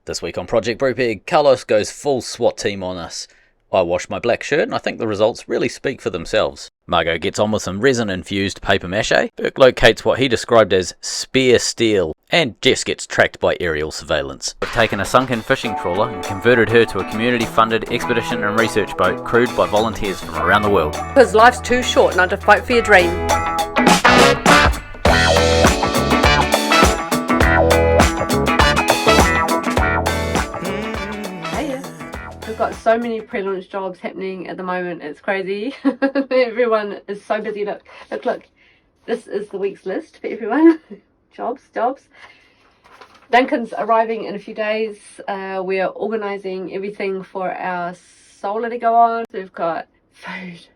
This week on Project Brupeg, Carlos goes full SWAT team on us. I wash my black shirt and I think the results really speak for themselves. Margaux gets on with some resin-infused paper mache. Birk locates what he described as spare steel. And Jess gets tracked by aerial surveillance. We've taken a sunken fishing trawler and converted her to a community-funded expedition and research boat crewed by volunteers from around the world. Because life's too short not to fight for your dream. We've got so many pre-launch jobs happening at the moment, it's crazy. Everyone is so busy. Look. This is the week's list for everyone. jobs. Duncan's arriving in a few days. We are organising everything for our solar to go on. We've got food,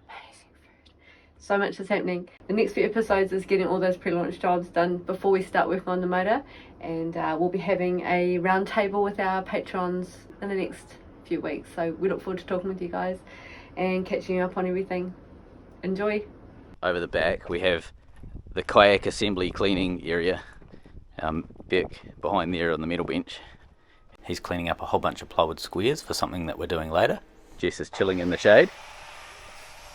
amazing food. So much is happening. The next few episodes is getting all those pre-launch jobs done before we start working on the motor. And we'll be having a round table with our patrons in the next few weeks, so we look forward to talking with you guys and catching you up on everything. Enjoy. Over the back we have the kayak assembly cleaning area. Birk behind there on the metal bench, he's cleaning up a whole bunch of plywood squares for something that we're doing later. Jess is chilling in the shade.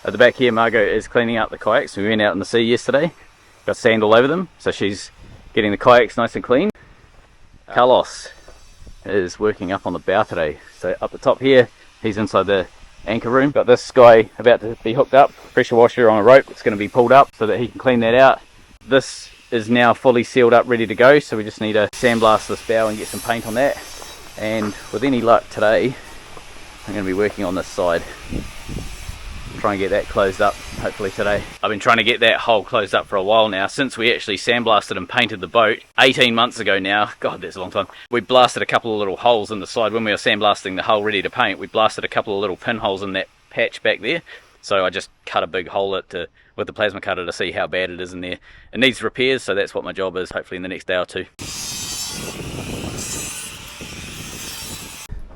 At the back here, Margaux is cleaning up the kayaks. We went out in the sea yesterday, got sand all over them, so she's getting the kayaks nice and clean. Carlos is working up on the bow today. So up the top here, he's inside the anchor room. Got this guy about to be hooked up, pressure washer on a rope. It's going to be pulled up so that he can clean that out. This is now fully sealed up, ready to go. So we just need to sandblast this bow and get some paint on that. And with any luck today, I'm going to be working on this side. Try and get that closed up hopefully today. I've been trying to get that hole closed up for a while now, since we actually sandblasted and painted the boat 18 months ago now. God, that's a long time. We blasted a couple of little holes in the side when we were sandblasting the hull ready to paint. We blasted a couple of little pinholes in that patch back there, so I just cut a big hole with the plasma cutter to see how bad it is in there. It needs repairs, so that's what my job is, hopefully in the next day or two.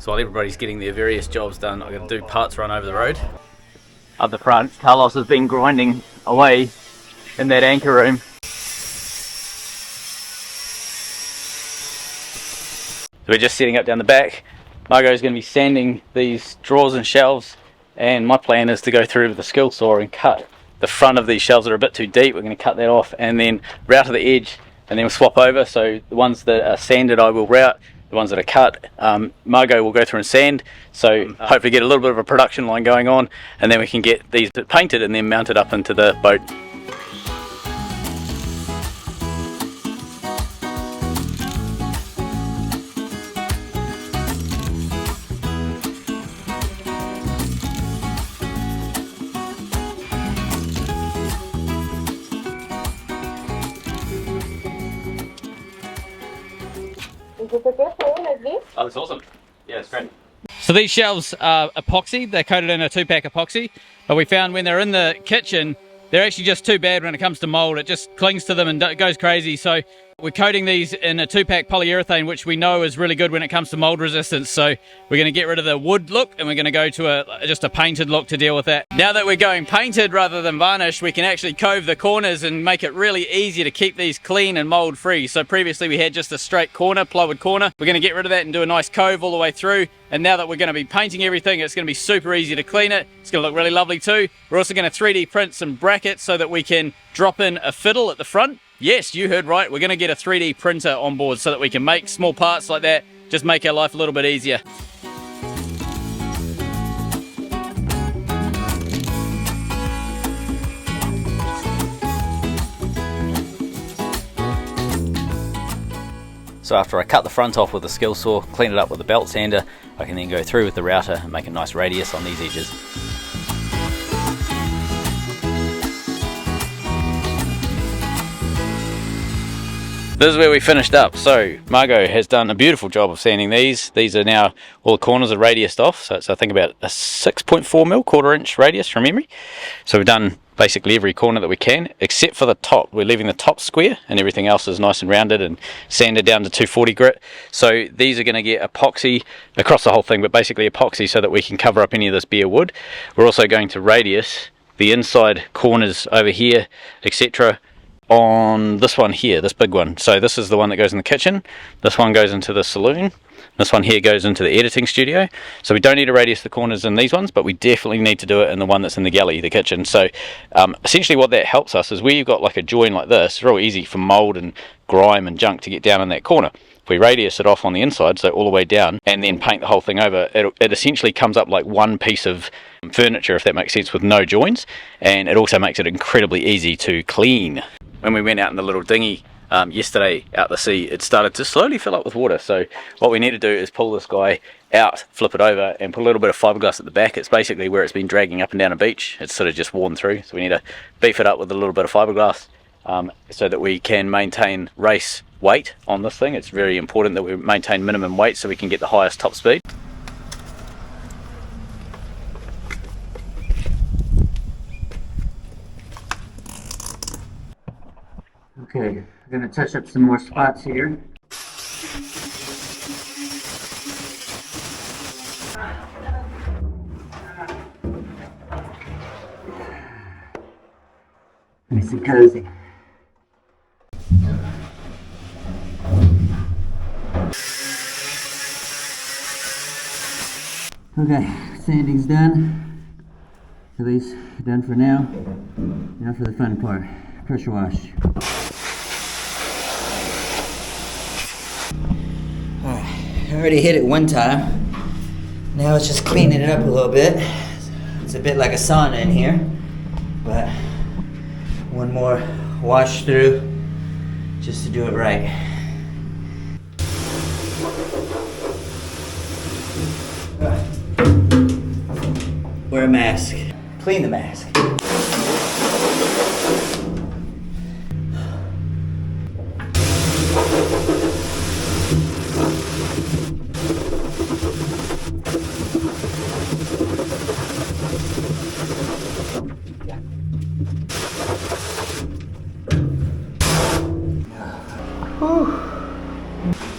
So while everybody's getting their various jobs done, I'm going to do parts run over the road. Up the front, Carlos has been grinding away in that anchor room. So we're just setting up down the back. Margaux is going to be sanding these drawers and shelves, and my plan is to go through with a skill saw and cut the front of these shelves that are a bit too deep. We're going to cut that off and then route to the edge, and then we'll swap over. So the ones that are sanded I will route, the ones that are cut, Margaux will go through and sand, so hopefully get a little bit of a production line going on, and then we can get these painted and then mounted up into the boat. Oh, that's awesome. Yeah, it's great. So these shelves are epoxy. They're coated in a 2-pack epoxy, but we found when they're in the kitchen, they're actually just too bad when it comes to mold. It just clings to them and goes crazy. So we're coating these in a 2-pack polyurethane, which we know is really good when it comes to mold resistance. So we're going to get rid of the wood look and we're going to go to just a painted look to deal with that. Now that we're going painted rather than varnish, we can actually cove the corners and make it really easy to keep these clean and mold free. So previously we had just a straight corner, plywood corner. We're going to get rid of that and do a nice cove all the way through. And now that we're going to be painting everything, it's going to be super easy to clean it. It's going to look really lovely too. We're also going to 3D print some brackets so that we can drop in a fiddle at the front. Yes, you heard right. We're going to get a 3D printer on board so that we can make small parts like that. Just make our life a little bit easier. So after I cut the front off with a skill saw, clean it up with a belt sander, I can then go through with the router and make a nice radius on these edges. This is where we finished up. So Margaux has done a beautiful job of sanding these. These are now, all the corners are radiused off. So it's I think about a 6.4mm, 1/4 inch radius from memory. So we've done basically every corner that we can, except for the top. We're leaving the top square and everything else is nice and rounded and sanded down to 240 grit. So these are going to get epoxy across the whole thing, but basically epoxy so that we can cover up any of this bare wood. We're also going to radius the inside corners over here, etc., on this one here, this big one. So this is the one that goes in the kitchen, this one goes into the saloon, this one here goes into the editing studio. So we don't need to radius the corners in these ones, but we definitely need to do it in the one that's in the galley, the kitchen. So essentially what that helps us is where you've got like a join like this, it's real easy for mould and grime and junk to get down in that corner. If we radius it off on the inside, so all the way down, and then paint the whole thing over, it essentially comes up like one piece of furniture, if that makes sense, with no joins, and it also makes it incredibly easy to clean. When we went out in the little dinghy yesterday out the sea, it started to slowly fill up with water. So what we need to do is pull this guy out, flip it over, and put a little bit of fiberglass at the back. It's basically where it's been dragging up and down a beach. It's sort of just worn through, so we need to beef it up with a little bit of fiberglass so that we can maintain race weight on this thing. It's very important that we maintain minimum weight so we can get the highest top speed. Okay, we're going to touch up some more spots here. Nice and cozy. Okay, sanding's done. At least done for now. Now for the fun part, pressure wash. Alright, I already hit it one time. Now it's just cleaning it up a little bit. It's a bit like a sauna in here, but one more wash through just to do it right. Wear a mask. Clean the mask.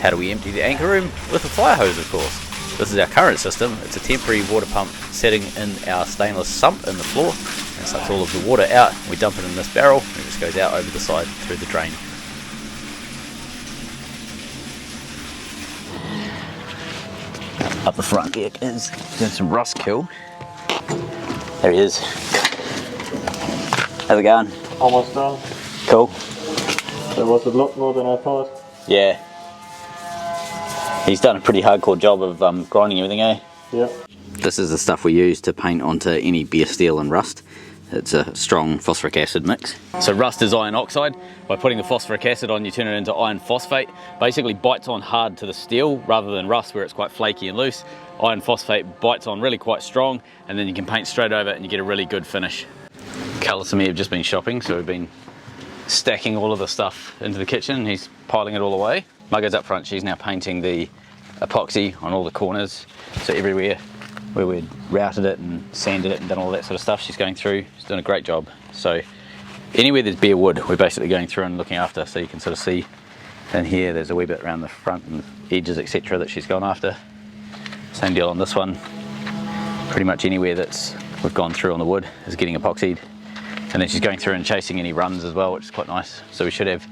How do we empty the anchor room? With a fire hose, of course. This is our current system. It's a temporary water pump sitting in our stainless sump in the floor and sucks all of the water out. We dump it in this barrel and it just goes out over the side through the drain. Up the front deck is doing some rust kill. There he is. How's it going? Almost done. Cool. There was a lot more than I thought. Yeah. He's done a pretty hardcore job of grinding everything, eh? Yeah. This is the stuff we use to paint onto any bare steel and rust. It's a strong phosphoric acid mix. So rust is iron oxide. By putting the phosphoric acid on, you turn it into iron phosphate. Basically bites on hard to the steel rather than rust where it's quite flaky and loose. Iron phosphate bites on really quite strong, and then you can paint straight over it and you get a really good finish. Carlos and me have just been shopping, so we've been stacking all of the stuff into the kitchen. He's piling it all away. Margaux's up front. She's now painting the epoxy on all the corners, so everywhere where we'd routed it and sanded it and done all that sort of stuff, she's going through. She's doing a great job. So anywhere there's bare wood, we're basically going through and looking after. So you can sort of see in here there's a wee bit around the front and edges, etc., that she's gone after. Same deal on this one. Pretty much anywhere that's we've gone through on the wood is getting epoxied. And then she's going through and chasing any runs as well, which is quite nice. So we should have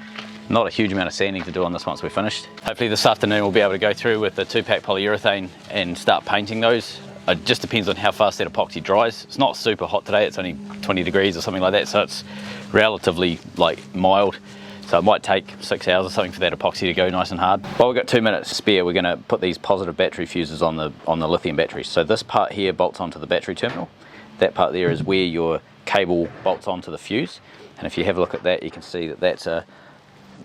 not a huge amount of sanding to do on this once we're finished. Hopefully this afternoon we'll be able to go through with the 2-pack polyurethane and start painting those. It just depends on how fast that epoxy dries. It's not super hot today, it's only 20 degrees or something like that, so it's relatively like mild. So it might take 6 hours or something for that epoxy to go nice and hard. While we've got 2 minutes spare, we're going to put these positive battery fuses on the lithium batteries. So this part here bolts onto the battery terminal. That part there is where your cable bolts onto the fuse. And if you have a look at that, you can see that that's a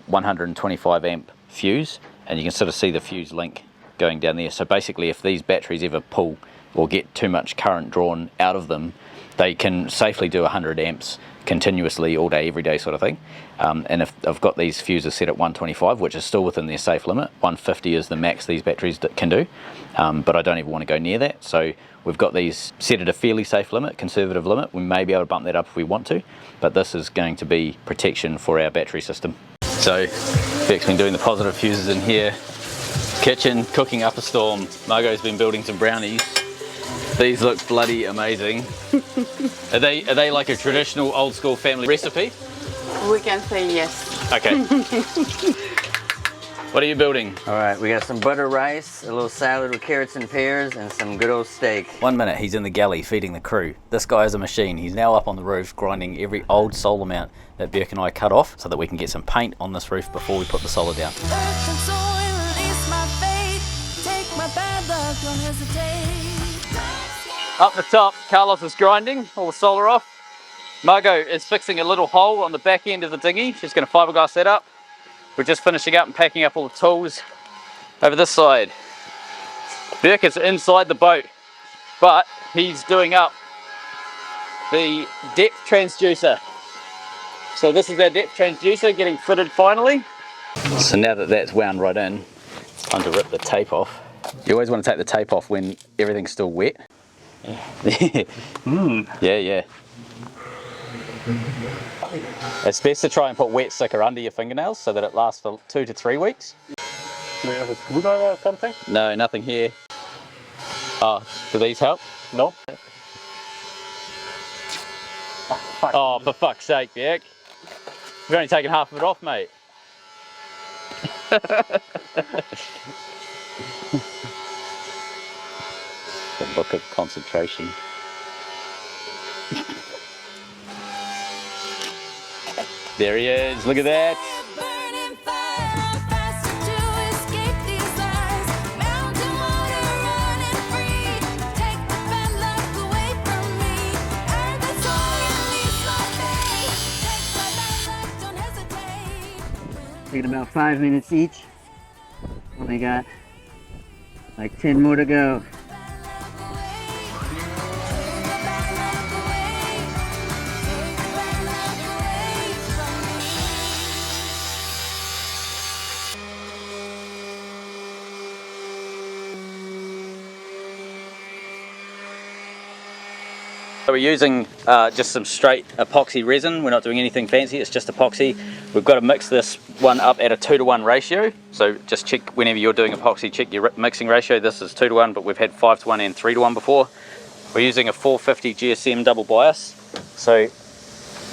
125 amp fuse, and you can sort of see the fuse link going down there. So basically if these batteries ever pull or get too much current drawn out of them, they can safely do 100 amps continuously all day every day sort of thing. And if I've got these fuses set at 125, which is still within their safe limit, 150 is the max these batteries can do, but I don't even want to go near that. So we've got these set at a fairly safe limit, conservative limit. We may be able to bump that up if we want to, but this is going to be protection for our battery system. So Birk's been doing the positive fuses in here. Kitchen, cooking up a storm. Margaux's been building some brownies. These look bloody amazing. Are they like a traditional old school family recipe? We can say yes. Okay. What are you building? All right, we got some butter rice, a little salad with carrots and pears, and some good old steak. 1 minute he's in the galley feeding the crew. This guy is a machine. He's now up on the roof grinding every old solar mount that Birk and I cut off so that we can get some paint on this roof before we put the solar down. Up the top, Carlos is grinding all the solar off. Margaux is fixing a little hole on the back end of the dinghy. She's going to fiberglass that up. We're just finishing up and packing up all the tools over this side. Birk is inside the boat, but he's doing up the depth transducer. So this is our depth transducer getting fitted finally. So now that that's wound right in, it's time to rip the tape off. You always want to take the tape off when everything's still wet. Yeah. It's best to try and put wet sticker under your fingernails so that it lasts for 2 to 3 weeks. Do you have a screwdriver or something? No, nothing here. Oh, do these help? No. Oh, for fuck's sake, Birk. We've only taken half of it off, mate. The look of concentration. There he is, look at that. Taking about 5 minutes each. Only got like 10 more to go. So we're using just some straight epoxy resin. We're not doing anything fancy, it's just epoxy. We've got to mix this one up at a 2:1 ratio. So just check whenever you're doing epoxy, check your mixing ratio. This is 2:1, but we've had 5:1 and 3:1 before. We're using a 450 GSM double bias. So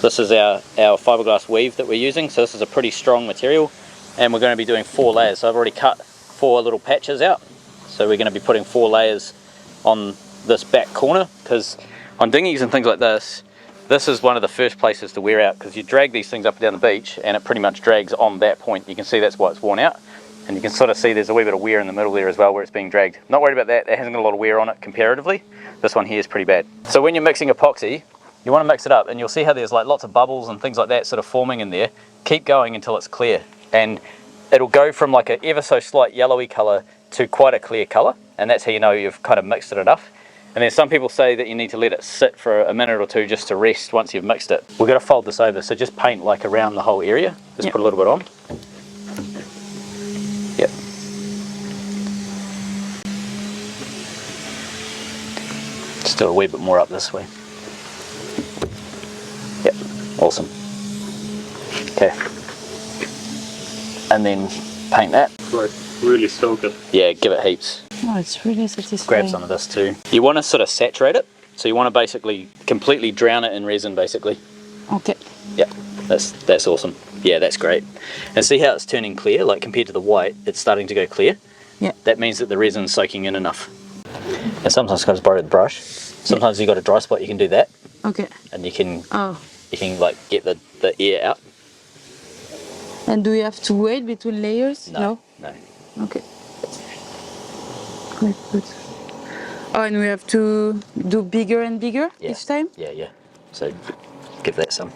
this is our fiberglass weave that we're using. So this is a pretty strong material, and we're going to be doing 4 layers. So I've already cut 4 little patches out. So we're going to be putting 4 layers on this back corner, because on dinghies and things like this is one of the first places to wear out, because you drag these things up and down the beach and it pretty much drags on that point. You can see that's why it's worn out, and you can sort of see there's a wee bit of wear in the middle there as well where it's being dragged. Not worried about that, it hasn't got a lot of wear on it comparatively. This one here is pretty bad. So when you're mixing epoxy, you want to mix it up, and you'll see how there's like lots of bubbles and things like that sort of forming in there. Keep going until it's clear, and it'll go from like a ever so slight yellowy colour to quite a clear colour, and that's how you know you've kind of mixed it enough. And then some people say that you need to let it sit for a minute or two just to rest once you've mixed it. We're going to fold this over, so just paint like around the whole area. Just put a little bit on. Yep. Just do a wee bit more up this way. Yep, awesome. Okay. And then paint that. Right, really soak it. Yeah, give it heaps. Oh, it's really satisfying. Grab some of this too. You want to sort of saturate it, so you want to basically completely drown it in resin, basically. Okay. Yeah, that's awesome. Yeah, that's great. And see how it's turning clear, like compared to the white, it's starting to go clear. Yeah. That means that the resin's soaking in enough. And sometimes you got to borrow the brush. Sometimes you got a dry spot, you can do that. Okay. And you can Oh. like get the air out. And do we have to wait between layers? No. Okay. Quite good. Oh, and we have to do bigger and bigger each time? Yeah. So give that some.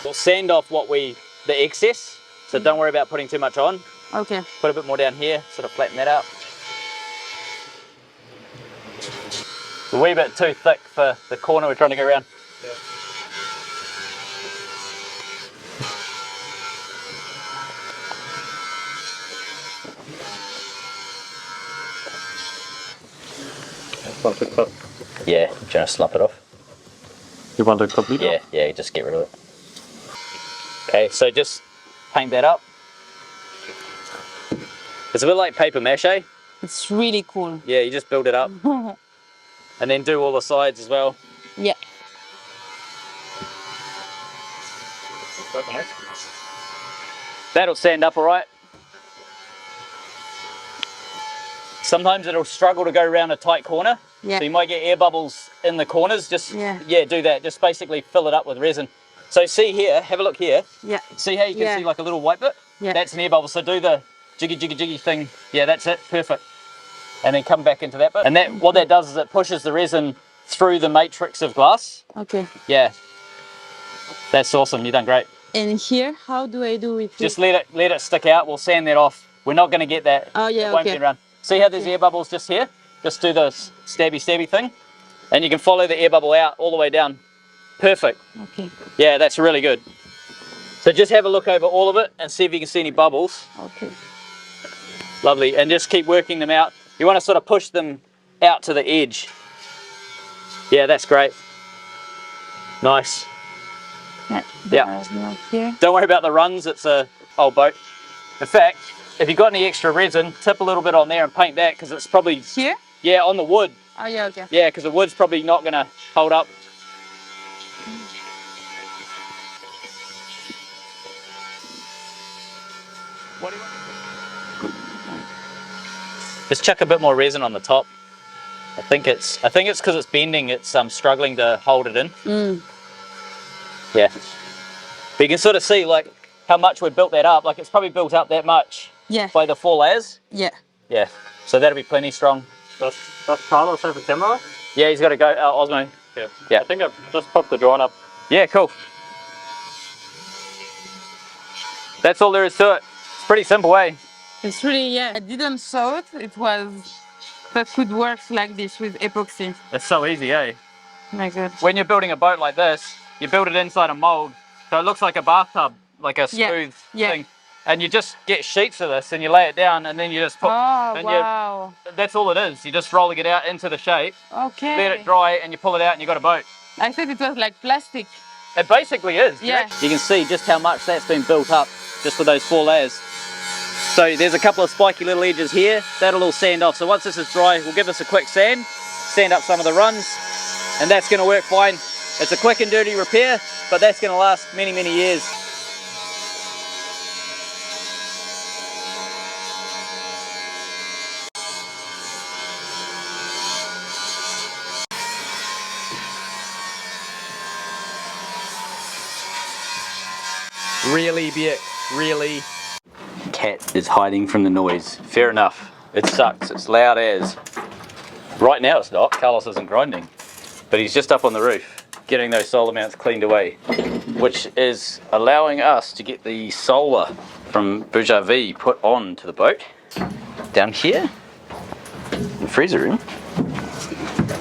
We'll sand off the excess, so don't worry about putting too much on. Okay. Put a bit more down here, sort of flatten that out. It's a wee bit too thick for the corner we're trying to go around. Yeah. Want to cut? Yeah, trying to slap it off. You want to complete it? Yeah, just get rid of it. Okay, so just paint that up. It's a bit like paper mache. It's really cool. Yeah, you just build it up. and then do all the sides as well. Yeah. That'll stand up all right. Sometimes it'll struggle to go around a tight corner. Yeah. So you might get air bubbles in the corners. Just yeah, do that. Just basically fill it up with resin. So see here, have a look here. Yeah. See how you can see like a little white bit? Yeah. That's an air bubble. So do the jiggy thing. Yeah, that's it. Perfect. And then come back into that bit. And that what that does is it pushes the resin through the matrix of glass. Okay. Yeah. That's awesome. You've done great. And here, how do I do it? Just let it stick out. We'll sand that off. We're not going to get that. Oh yeah, it won't okay. be around. See how there's air bubbles just here? Just do the stabby thing. And you can follow the air bubble out all the way down. Perfect. Okay. Yeah, that's really good. So just have a look over all of it and see if you can see any bubbles. Okay. Lovely. And just keep working them out. You want to sort of push them out to the edge. Yeah, that's great. Nice. Yeah. Here. Don't worry about the runs. It's a old boat. In fact, if you've got any extra resin, tip a little bit on there and paint that because it's probably... Here? Yeah, on the wood. Oh yeah, okay. Yeah, because the wood's probably not going to hold up. What do you want? Just chuck a bit more resin on the top. I think it's because it's bending. It's struggling to hold it in. Yeah, but you can sort of see like how much we built that up. Like it's probably built up that much. Yeah. By the 4 layers. Yeah. Yeah. So that'll be plenty strong. Does Carlos have a camera? Yeah, he's got to go. Osmo. Yeah. I think I've just popped the drone up. Yeah, cool. That's all there is to it. It's pretty simple, eh? It's really, yeah. I didn't thought it was that could work like this with epoxy. It's so easy, eh? My God. When you're building a boat like this, you build it inside a mold, so it looks like a bathtub, like a smooth thing. And you just get sheets of this and you lay it down and then you just put... Oh, wow. That's all it is. You're just rolling it out into the shape, Okay. let it dry and you pull it out and you got a boat. I thought it was like plastic. It basically is. Yeah. You can see just how much that's been built up just with those 4 layers. So there's a couple of spiky little edges here. That'll all sand off. So once this is dry, we'll give this a quick sand up some of the runs, and that's going to work fine. It's a quick and dirty repair, but that's going to last many, many years. Really, Birk, really. Cat is hiding from the noise. Fair enough. It sucks. It's loud as. Right now it's not. Carlos isn't grinding. But he's just up on the roof getting those solar mounts cleaned away, which is allowing us to get the solar from Brupeg put on to the boat. Down here in the freezer room,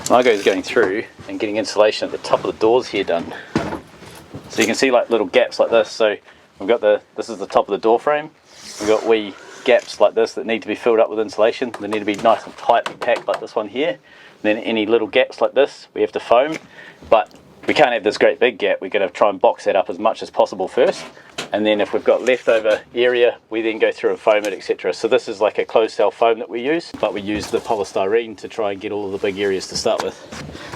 Margaux is going through and getting insulation at the top of the doors here done. So you can see like little gaps like this. So we've got this is the top of the door frame. We've got wee gaps like this that need to be filled up with insulation. They need to be nice and tightly packed like this one here. And then any little gaps like this, we have to foam. But we can't have this great big gap. We're going to try and box that up as much as possible first. And then if we've got leftover area, we then go through and foam it, etc. So this is like a closed cell foam that we use, but we use the polystyrene to try and get all of the big areas to start with.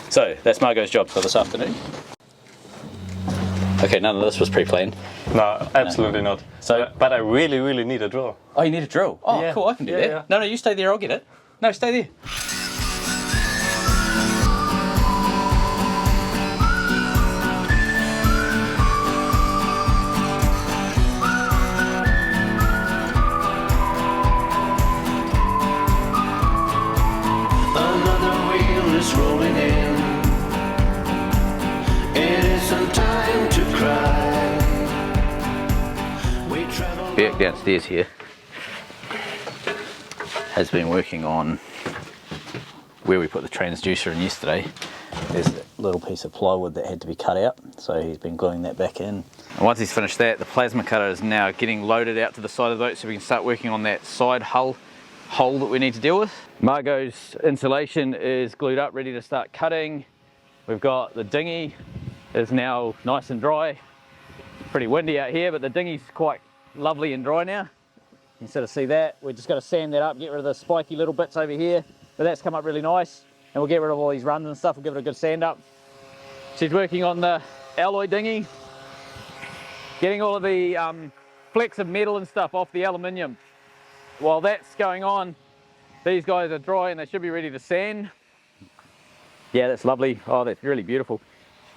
So that's Margaux's job for this afternoon. Okay, none of this was pre-planned. No, absolutely not. So, but I really need a drill. Oh, you need a drill? Oh, yeah. Cool, I can do that. Yeah. No, you stay there, I'll get it. No, stay there. Another wheel is rolling in. It isn't time to cry. We travel. Birk downstairs here has been working on where we put the transducer in yesterday. There's a little piece of plywood that had to be cut out, so he's been gluing that back in. And once he's finished that, the plasma cutter is now getting loaded out to the side of the boat so we can start working on that side hull hole that we need to deal with. Margaux's insulation is glued up, ready to start cutting. We've got the dinghy is now nice and dry. Pretty windy out here, but the dinghy's quite lovely and dry now. You can sort of see that. We're just going to sand that up, get rid of the spiky little bits over here, but that's come up really nice. and we'll get rid of all these runs and stuff. We'll give it a good sand up. She's working on the alloy dinghy, getting all of the flecks of metal and stuff off the aluminium. While that's going on, these guys are dry and they should be ready to sand. Yeah, that's lovely. Oh, that's really beautiful.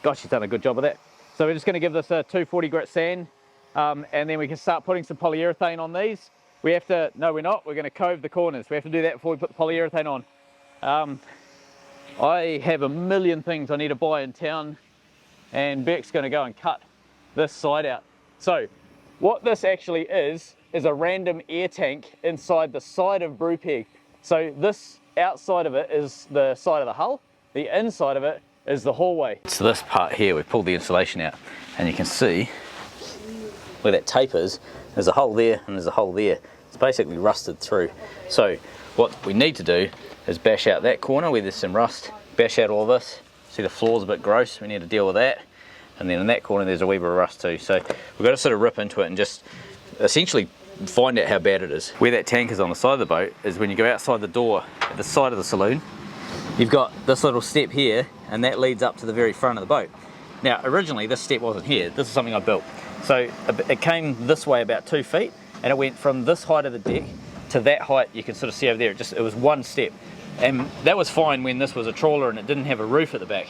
Gosh, she's done a good job of that. So we're just going to give this a 240 grit sand, and then we can start putting some polyurethane on these. We have to, no we're not, we're going to cove the corners. We have to do that before we put the polyurethane on. I have a million things I need to buy in town, and Birk's going to go and cut this side out. So what this actually is a random air tank inside the side of Brupeg. So this outside of it is the side of the hull, the inside of it is the hallway. So this part here, we've pulled the insulation out, and you can see where that tape is, there's a hole there and there's a hole there. It's basically rusted through. So what we need to do is bash out that corner where there's some rust, bash out all this. See the floor's a bit gross, we need to deal with that. And then in that corner there's a wee bit of rust too. So we've got to sort of rip into it and just essentially find out how bad it is. Where that tank is on the side of the boat is when you go outside the door at the side of the saloon, you've got this little step here, and that leads up to the very front of the boat. Now originally this step wasn't here, this is something I built. So it came this way about 2 feet, and it went from this height of the deck to that height you can sort of see over there. It was one step, and that was fine when this was a trawler and it didn't have a roof at the back.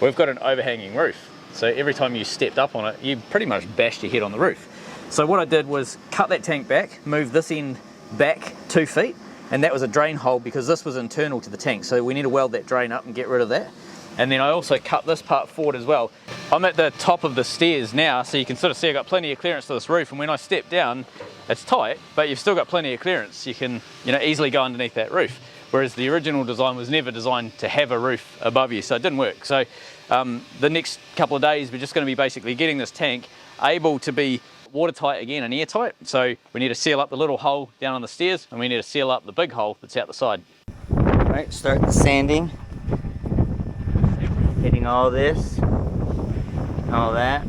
We've got an overhanging roof, so every time you stepped up on it you pretty much bashed your head on the roof. So what I did was cut that tank back, move this end back 2 feet, and that was a drain hole because this was internal to the tank, so we need to weld that drain up and get rid of that. And then I also cut this part forward as well. I'm at the top of the stairs now, so you can sort of see I've got plenty of clearance to this roof, and when I step down it's tight, but you've still got plenty of clearance. You can, you know, easily go underneath that roof, whereas the original design was never designed to have a roof above you, so it didn't work. So the next couple of days we're just going to be basically getting this tank able to be watertight again and airtight. So we need to seal up the little hole down on the stairs, and we need to seal up the big hole that's out the side. Alright, start the sanding. Hitting all this, all that.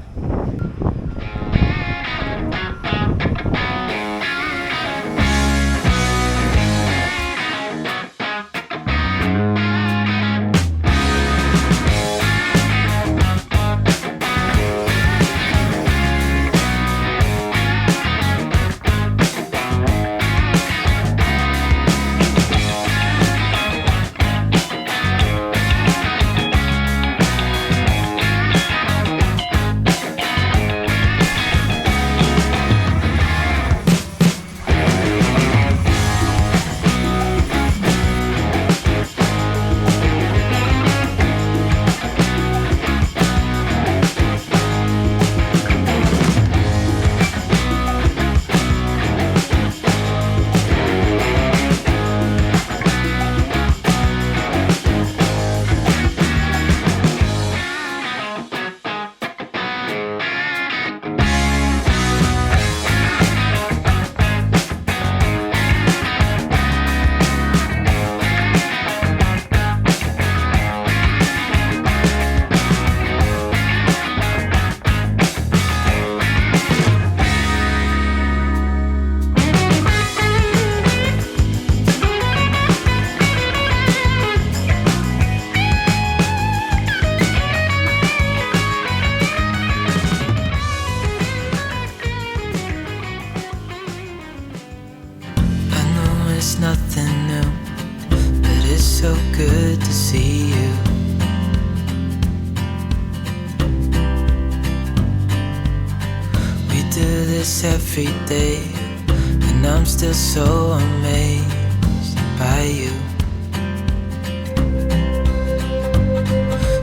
Every day, and I'm still so amazed by you.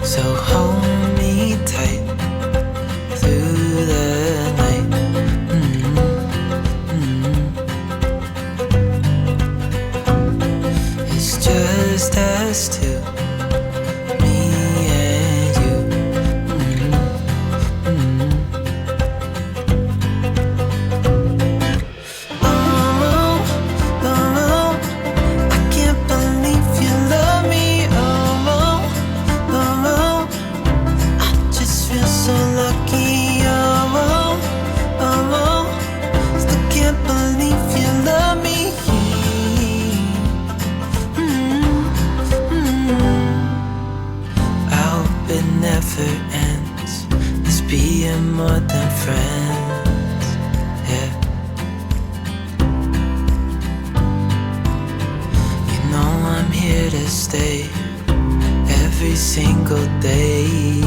So hold me tight through the night. It's just us two, me and you. Feels single day.